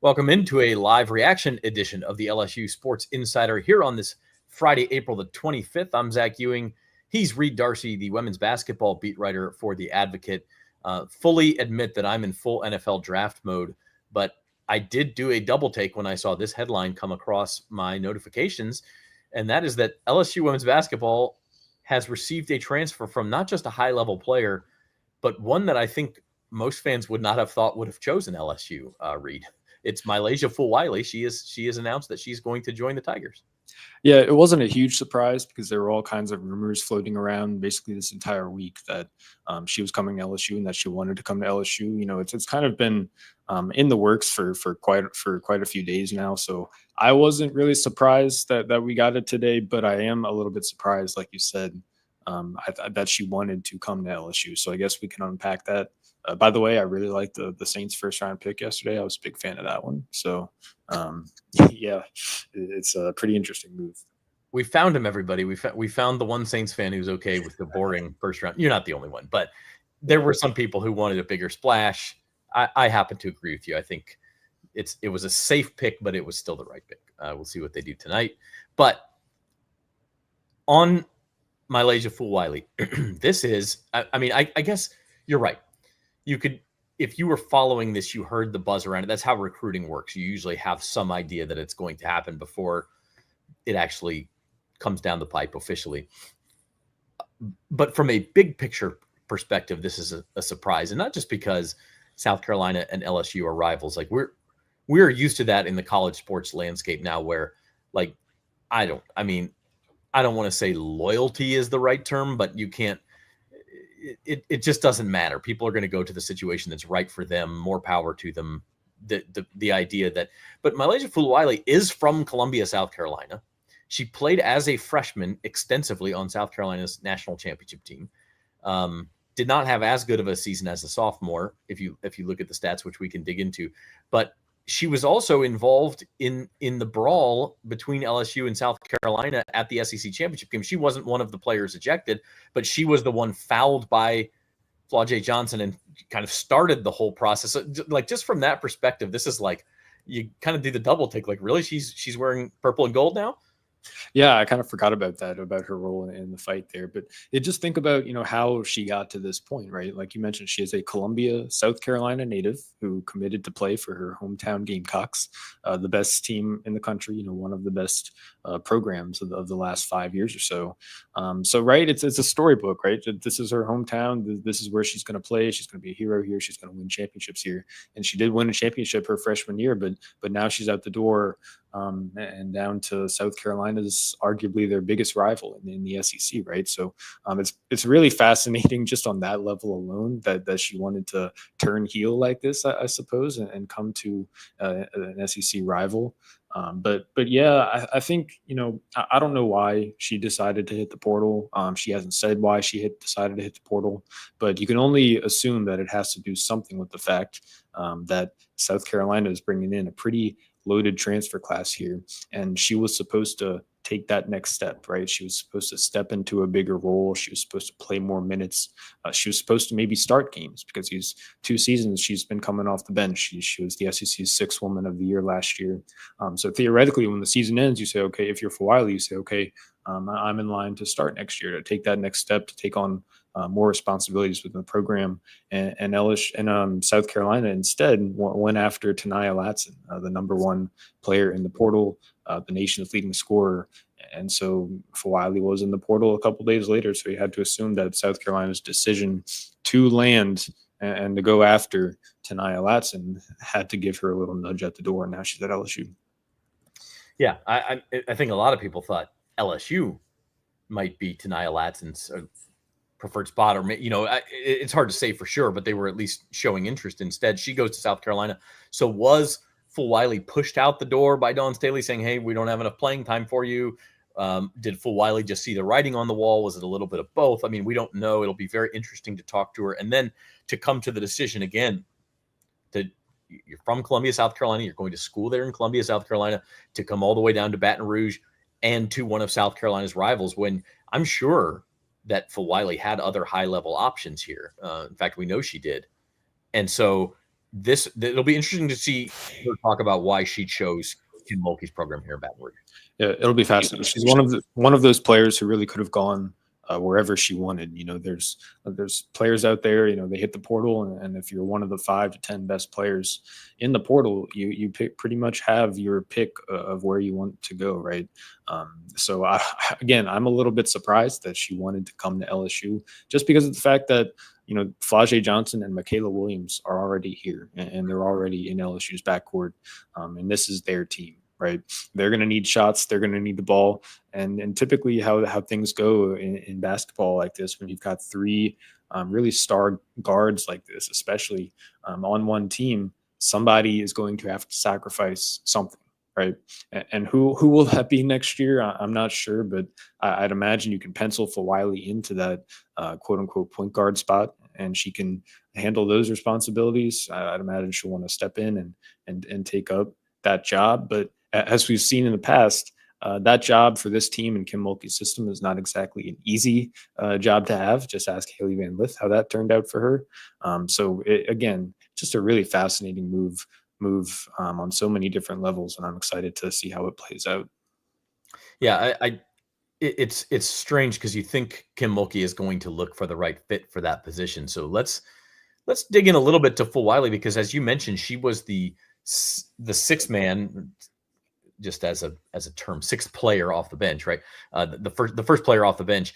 Welcome into a live reaction edition of the LSU Sports Insider here on this Friday, April the 25th. I'm Zach Ewing. He's Reed Darcey, the women's basketball beat writer for The Advocate. Fully admit that I'm in full NFL draft mode, but I did do a double take when I saw this headline come across my notifications, and that is that LSU women's basketball has received a transfer from not just a high-level player, but one that I think most fans would not have thought would have chosen LSU, Reed. It's MiLaysia Fulwiley. She has announced that she's going to join the Tigers. Yeah, it wasn't a huge surprise because there were all kinds of rumors floating around basically this entire week that she was coming to LSU and that she wanted to come to LSU. You know, it's kind of been in the works for quite a few days now. So I wasn't really surprised that we got it today, but I am a little bit surprised, like you said, that she wanted to come to LSU. So I guess we can unpack that. By the way, I really liked the Saints first round pick yesterday. I was a big fan of that one. So, yeah, it's a pretty interesting move. We found him, everybody. We found the one Saints fan who's okay with the boring first round. You're not the only one, but there were some people who wanted a bigger splash. I happen to agree with you. I think it was a safe pick, but it was still the right pick. We'll see what they do tonight. But on MiLaysia Fulwiley, this is, I guess you're right. You could, if you were following this, you heard the buzz around it. That's how recruiting works. You usually have some idea that it's going to happen before it actually comes down the pipe officially. But from a big picture perspective, this is a surprise. And not just because South Carolina and LSU are rivals. Like we're used to that in the college sports landscape now where, like, I don't want to say loyalty is the right term, but you can't, it just doesn't matter. People are going to go to the situation that's right for them. More power to them. The idea that, but MiLaysia Fulwiley is from Columbia, South Carolina. She played as a freshman extensively on South Carolina's national championship team. Did not have as good of a season as a sophomore, if you look at the stats, which we can dig into. But she was also involved in the brawl between LSU and South Carolina at the SEC championship game. She wasn't one of the players ejected, but she was the one fouled by Flau'jae Johnson and kind of started the whole process. So, like, just from that perspective, this is like you kind of do the double take. Like, really, she's wearing purple and gold now? Yeah, I kind of forgot about that, about her role in the fight there. But just think about, how she got to this point, right? Like you mentioned, she is a Columbia, South Carolina native who committed to play for her hometown Gamecocks, the best team in the country, one of the best programs of the last 5 years or so. Right, it's a storybook, right? This is her hometown. This is where she's going to play. She's going to be a hero here. She's going to win championships here. And she did win a championship her freshman year, but now she's out the door and down to South Carolina's arguably their biggest rival in the SEC, right? So it's really fascinating just on that level alone that she wanted to turn heel like this, I suppose, and come to an SEC rival. But yeah, I think, I don't know why she decided to hit the portal. She hasn't said why she decided to hit the portal, but you can only assume that it has to do something with the fact that South Carolina is bringing in a pretty loaded transfer class here, and she was supposed to take that next step, right? She was supposed to step into a bigger role. She was supposed to play more minutes. She was supposed to maybe start games because these 2 seasons she's been coming off the bench. She was the SEC's 6th Woman of the Year last year. So theoretically, when the season ends, you say, okay, if you're Fulwiley, you say, okay, I'm in line to start next year, to take that next step, to take on more responsibilities within the program. And South Carolina instead went after Taniyah Latson, the #1 player in the portal, the nation's leading scorer. And so Fulwiley was in the portal a couple days later, so he had to assume that South Carolina's decision to land and to go after Taniyah Latson had to give her a little nudge at the door, and now she's at LSU. Yeah, I think a lot of people thought LSU might be Taniyah Latson's preferred spot, or it's hard to say for sure, but they were at least showing interest. Instead, she goes to South Carolina. So was Fulwiley pushed out the door by Dawn Staley saying, hey, we don't have enough playing time for you? Did Fulwiley just see the writing on the wall? Was it a little bit of both? I mean, we don't know. It'll be very interesting to talk to her. And then to come to the decision again, that you're from Columbia, South Carolina, you're going to school there in Columbia, South Carolina, to come all the way down to Baton Rouge and to one of South Carolina's rivals, when I'm sure that Fulwiley had other high-level options here. In fact, we know she did. And so it'll be interesting to see her talk about why she chose Kim Mulkey's program here in Baton Rouge. Yeah, it'll be fascinating. She's one of those players who really could have gone wherever she wanted. There's players out there. They hit the portal, and if you're one of the 5 to 10 best players in the portal, you pretty much have your pick of where you want to go, right? So I'm a little bit surprised that she wanted to come to LSU, just because of the fact that Flau'jae Johnson and Michaela Williams are already here, and they're already in LSU's backcourt, and this is their team. Right, they're going to need shots. They're going to need the ball, and typically how things go in basketball like this, when you've got 3 really star guards like this, especially on one team, somebody is going to have to sacrifice something, right? And who will that be next year? I'm not sure, but I'd imagine you can pencil Fulwiley into that quote unquote point guard spot, and she can handle those responsibilities. I'd imagine she'll want to step in and take up that job, but as we've seen in the past, that job for this team in Kim Mulkey's system is not exactly an easy job to have. Just ask Haley Van Lith how that turned out for her. Again, just a really fascinating move on so many different levels, and I'm excited to see how it plays out. Yeah, it's strange because you think Kim Mulkey is going to look for the right fit for that position. So let's dig in a little bit to Fulwiley, because as you mentioned, she was the 6th man, just as a term, 6th player off the bench, right? The first player off the bench.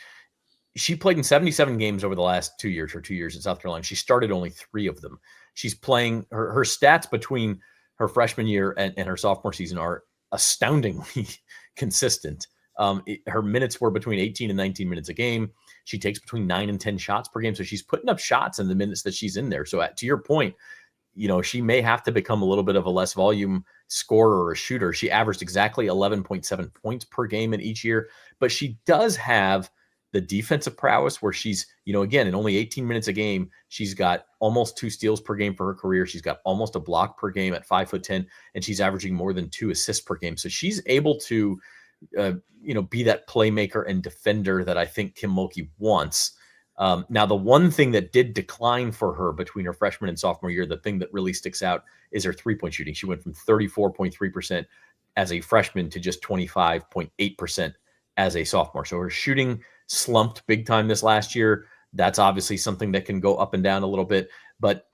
She played in 77 games over the last 2 years, or 2 years in South Carolina. She started only 3 of them. She's playing her stats between her freshman year and her sophomore season are astoundingly consistent. Her minutes were between 18 and 19 minutes a game. She takes between 9 and 10 shots per game. So she's putting up shots in the minutes that she's in there. So to your point, she may have to become a little bit of a less volume scorer or a shooter. She averaged exactly 11.7 points per game in each year, but she does have the defensive prowess where she's, again, in only 18 minutes a game, she's got almost 2 steals per game for her career. She's got almost a block per game at 5'10", and she's averaging more than 2 assists per game. So she's able to, be that playmaker and defender that I think Kim Mulkey wants. Now, the one thing that did decline for her between her freshman and sophomore year, the thing that really sticks out, is her 3-point shooting. She went from 34.3% as a freshman to just 25.8% as a sophomore. So her shooting slumped big time this last year. That's obviously something that can go up and down a little bit. But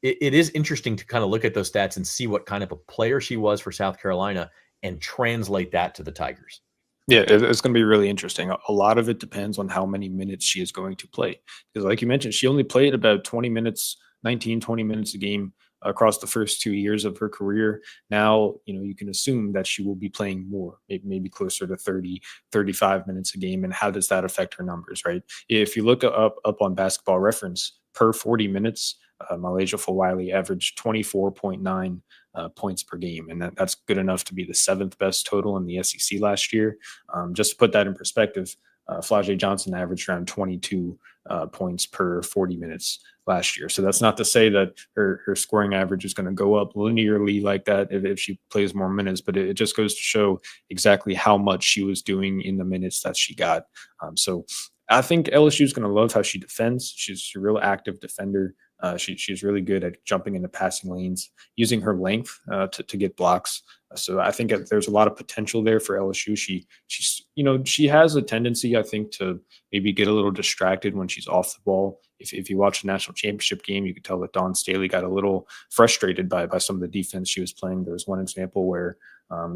it is interesting to kind of look at those stats and see what kind of a player she was for South Carolina and translate that to the Tigers. Yeah, it's going to be really interesting. A lot of it depends on how many minutes she is going to play. Because like you mentioned, she only played about 20 minutes, 19, 20 minutes a game across the first 2 years of her career. Now, you can assume that she will be playing more, maybe closer to 30, 35 minutes a game. And how does that affect her numbers, right? If you look up on Basketball Reference, per 40 minutes, MiLaysia Fulwiley averaged 24.9 points per game, and that's good enough to be the 7th best total in the SEC last year. Just to put that in perspective, Flau'jae Johnson averaged around 22 points per 40 minutes last year. So that's not to say that her scoring average is going to go up linearly like that if she plays more minutes, but it just goes to show exactly how much she was doing in the minutes that she got. So I think LSU is going to love how she defends. She's a real active defender. She's really good at jumping into passing lanes, using her length to get blocks. So I think there's a lot of potential there for LSU. She has a tendency, I think, to maybe get a little distracted when she's off the ball. If you watch the national championship game, you could tell that Dawn Staley got a little frustrated by some of the defense she was playing. There was one example where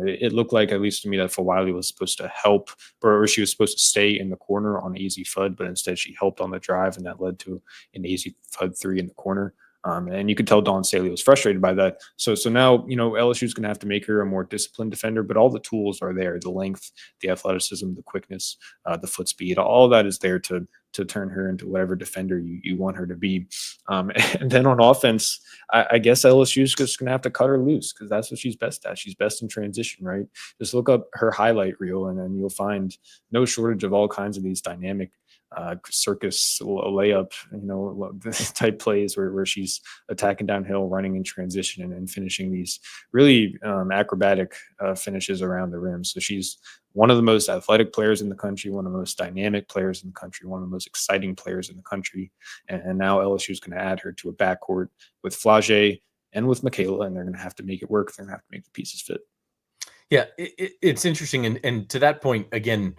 it looked like, at least to me, that Fulwiley was supposed to help, or she was supposed to stay in the corner on easy FUD, but instead she helped on the drive, and that led to an easy FUD 3 in the corner. And you could tell Dawn Staley was frustrated by that. So now, LSU is going to have to make her a more disciplined defender, but all the tools are there: the length, the athleticism, the quickness, the foot speed. All that is there to turn her into whatever defender you want her to be. And then on offense, I guess LSU is just going to have to cut her loose, because that's what she's best at. She's best in transition, right? Just look up her highlight reel, and then you'll find no shortage of all kinds of these dynamic circus layup, type plays where she's attacking downhill, running in transition, and finishing these really acrobatic finishes around the rim. So she's one of the most athletic players in the country, one of the most dynamic players in the country, one of the most exciting players in the country. And now LSU is going to add her to a backcourt with Flau'jae and with Michaela, and they're going to have to make it work. They're going to have to make the pieces fit. Yeah, it's interesting, and to that point again,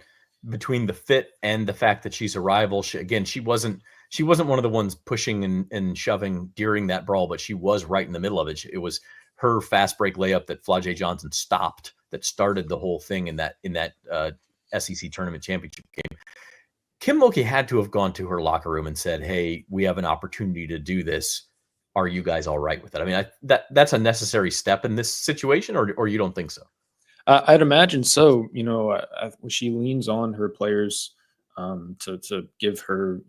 between the fit and the fact that she's a rival, she wasn't one of the ones pushing and shoving during that brawl, but she was right in the middle of it. It was her fast break layup that Flau'jae Johnson stopped that started the whole thing in that SEC tournament championship game. Kim Mulkey had to have gone to her locker room and said, "Hey, we have an opportunity to do this. Are you guys all right with it?" I mean, that's a necessary step in this situation, or you don't think so? I'd imagine so. She leans on her players to give her,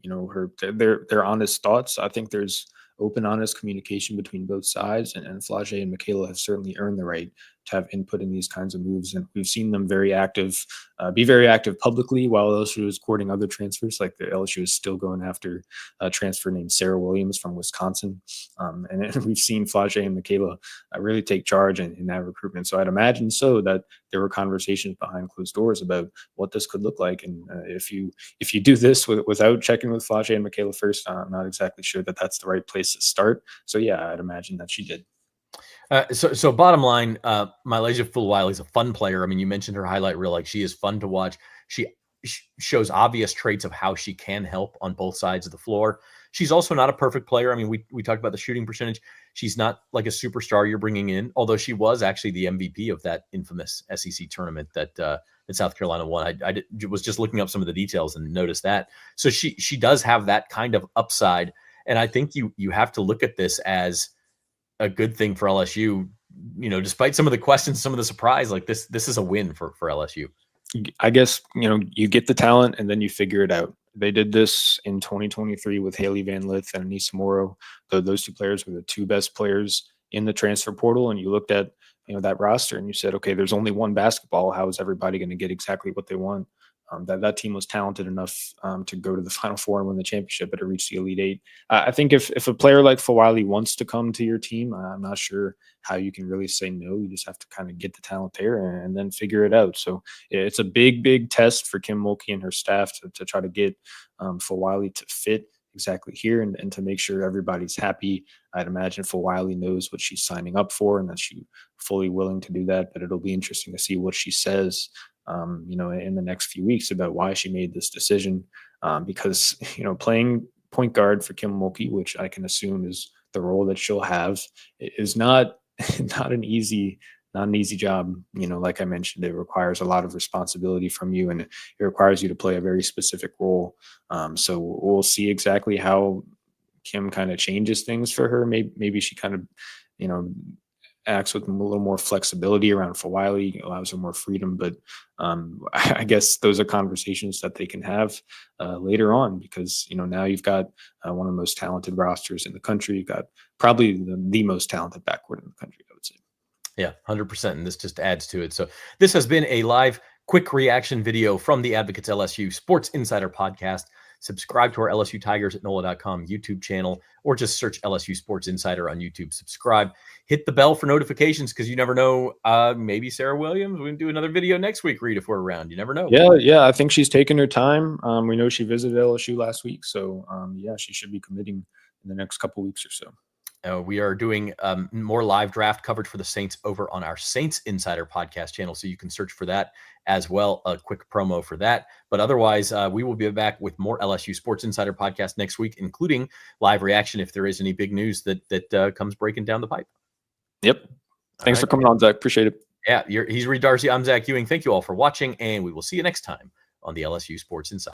their honest thoughts. I think there's open, honest communication between both sides, and Flau'jae and Michaela have certainly earned the right to have input in these kinds of moves, and we've seen them be very active publicly, while LSU is courting other transfers. Like the LSU is still going after a transfer named Sarah Williams from Wisconsin, and we've seen Flau'jae and Michaela really take charge in that recruitment. So I'd imagine that there were conversations behind closed doors about what this could look like, and if you do this without checking with Flau'jae and Michaela first, I'm not exactly sure that that's the right place to start. So yeah, I'd imagine that she did. So bottom line, MiLaysia Fulwiley is a fun player. I mean, you mentioned her highlight reel. Like, she is fun to watch. She shows obvious traits of how she can help on both sides of the floor. She's also not a perfect player. I mean, we talked about the shooting percentage. She's not like a superstar you're bringing in, although she was actually the MVP of that infamous SEC tournament that South Carolina won. I was just looking up some of the details and noticed that. So she does have that kind of upside. And I think you have to look at this as a good thing for LSU, despite some of the questions, some of the surprise. Like, this is a win for LSU. I guess, you get the talent and then you figure it out. They did this in 2023 with Haley Van Lith and Anissa Morrow. Those two players were the two best players in the transfer portal. And you looked at, that roster and you said, okay, there's only one basketball. How is everybody going to get exactly what they want? That team was talented enough to go to the Final Four and win the championship, but to reach the Elite Eight. I think if a player like Fulwiley wants to come to your team, I'm not sure how you can really say no. You just have to kind of get the talent there and then figure it out. So it's a big test for Kim Mulkey and her staff to try to get Fulwiley to fit exactly here and to make sure everybody's happy. I'd imagine Fulwiley knows what she's signing up for and that she's fully willing to do that, but it'll be interesting to see what she says in the next few weeks about why she made this decision. Because, playing point guard for Kim Mulkey, which I can assume is the role that she'll have, is not an easy job. Like I mentioned, it requires a lot of responsibility from you, and it requires you to play a very specific role. So we'll see exactly how Kim kind of changes things for her. Maybe she kind of, acts with a little more flexibility around Fulwiley, allows her more freedom. But I guess those are conversations that they can have later on, because now you've got one of the most talented rosters in the country. You've got probably the most talented backcourt in the country, I would say. Yeah, 100%. And this just adds to it. So this has been a live quick reaction video from the Advocates LSU Sports Insider podcast. Subscribe to our LSU Tigers at NOLA.com YouTube channel, or just search LSU Sports Insider on YouTube. Subscribe, hit the bell for notifications, because you never know. Maybe Sarah Williams, we can do another video next week, Reed, if we're around. You never know. Yeah. I think she's taking her time. We know she visited LSU last week. So, she should be committing in the next couple weeks or so. We are doing more live draft coverage for the Saints over on our Saints Insider podcast channel, so you can search for that as well. A quick promo for that. But otherwise, we will be back with more LSU Sports Insider podcast next week, including live reaction if there is any big news that comes breaking down the pipe. Yep. Thanks for coming on, Zach. Appreciate it. Yeah, he's Reed Darcey. I'm Zach Ewing. Thank you all for watching, and we will see you next time on the LSU Sports Insider.